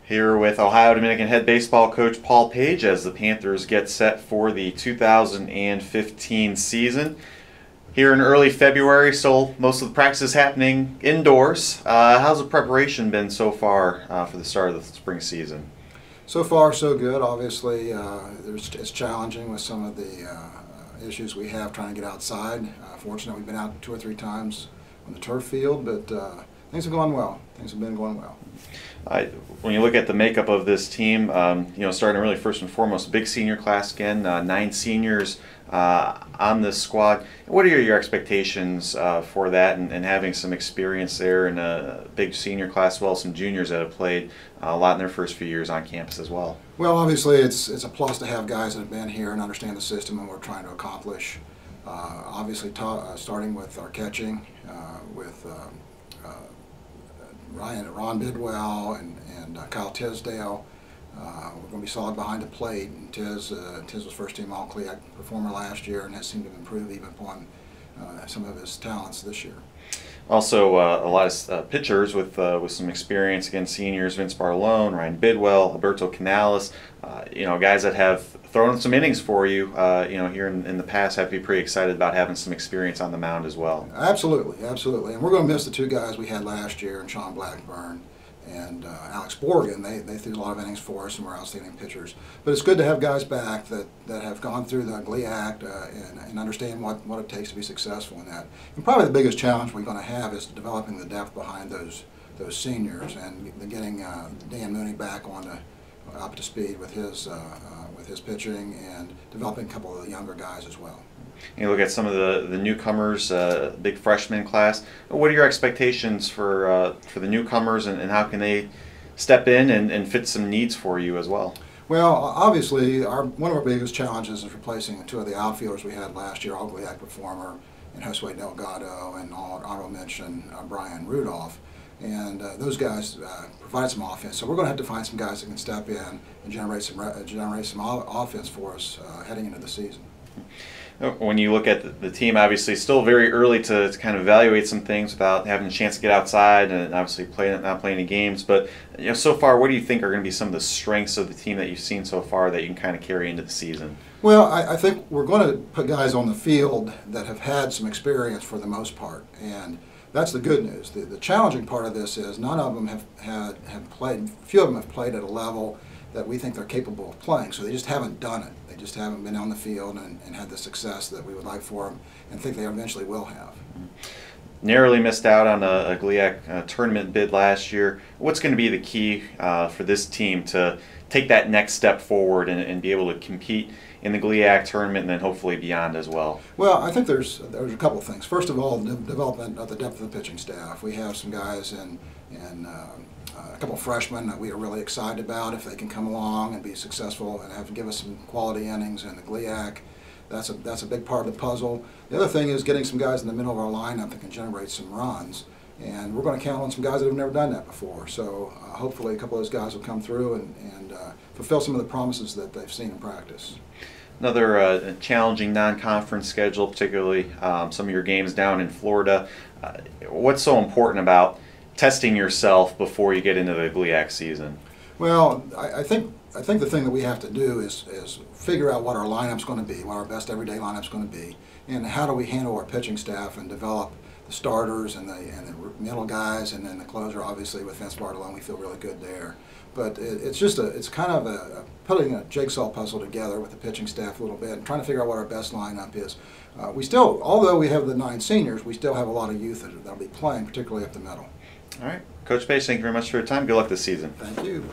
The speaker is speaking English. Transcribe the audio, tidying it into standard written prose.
Here with Ohio Dominican head baseball coach Paul Page as the Panthers get set for the 2015 season. Here in early February, so most of the practice is happening indoors. How's the preparation been so far for the start of the spring season? So far, so good. Obviously, it's challenging with some of the issues we have trying to get outside. Fortunately, we've been out 2 or 3 times on the turf field, but things have gone well. Things have been going well. When you look at the makeup of this team, starting really first and foremost, big senior class again, 9 seniors on this squad. What are your expectations for that and having some experience there in a big senior class, as well as some juniors that have played a lot in their first few years on campus as well? Well, obviously it's a plus to have guys that have been here and understand the system and what we're trying to accomplish. Obviously starting with our catching, with Ron Bidwell and Kyle Tisdale. We're going to be solid behind the plate. And Tiz was first team All-CLEAC performer last year and has seemed to improve even upon some of his talents this year. Also, a lot of pitchers with some experience against seniors: Vince Barlone, Ryan Bidwell, Alberto Canales. Guys that have thrown some innings for you. Here in the past, have to be pretty excited about having some experience on the mound as well. Absolutely, absolutely. And we're going to miss the 2 guys we had last year, and Sean Blackburn and Alex Borgen. They threw a lot of innings for us and were outstanding pitchers. But it's good to have guys back that have gone through the GLIAC and understand what it takes to be successful in that. And probably the biggest challenge we're going to have is developing the depth behind those seniors and getting Dan Mooney back up to speed with his pitching and developing a couple of the younger guys as well. You look at some of the newcomers, big freshman class. What are your expectations for the newcomers, and how can they step in and fit some needs for you as well? Well, obviously, one of our biggest challenges is replacing 2 of the outfielders we had last year, All-GLIAC performer and Josue Delgado, and honorable mention Brian Rudolph. And those guys provide some offense. So we're going to have to find some guys that can step in and generate some offense for us heading into the season. When you look at the team, obviously still very early to kind of evaluate some things without having a chance to get outside and obviously not playing any games. But so far, what do you think are going to be some of the strengths of the team that you've seen so far that you can kind of carry into the season? Well, I think we're going to put guys on the field that have had some experience for the most part, and that's the good news. The challenging part of this is none of them have played. Few of them have played at a level that we think they're capable of playing, so they just haven't done it. They just haven't been on the field and had the success that we would like for them and think they eventually will have. Narrowly missed out on a GLIAC tournament bid last year. What's going to be the key for this team to take that next step forward and be able to compete in the GLIAC tournament and then hopefully beyond as well? Well, I think there's a couple of things. First of all, the development of the depth of the pitching staff. We have some guys and a couple of freshmen that we are really excited about. If they can come along and be successful and give us some quality innings in the GLIAC, that's a big part of the puzzle. The other thing is getting some guys in the middle of our lineup that can generate some runs, and we're going to count on some guys that have never done that before. So hopefully a couple of those guys will come through and fulfill some of the promises that they've seen in practice. Another challenging non-conference schedule, particularly some of your games down in Florida. What's so important about testing yourself before you get into the GLIAC season? Well, I think the thing that we have to do is figure out what our lineup's going to be, what our best everyday lineup's going to be, and how do we handle our pitching staff and develop the starters and the middle guys, and then the closer, obviously with Vince Bartolone. We feel really good there. But it's kind of putting a jigsaw puzzle together with the pitching staff a little bit and trying to figure out what our best lineup is. We still, although we have the 9 seniors, we still have a lot of youth that'll be playing, particularly up the middle. All right. Coach Page, thank you very much for your time. Good luck this season. Thank you.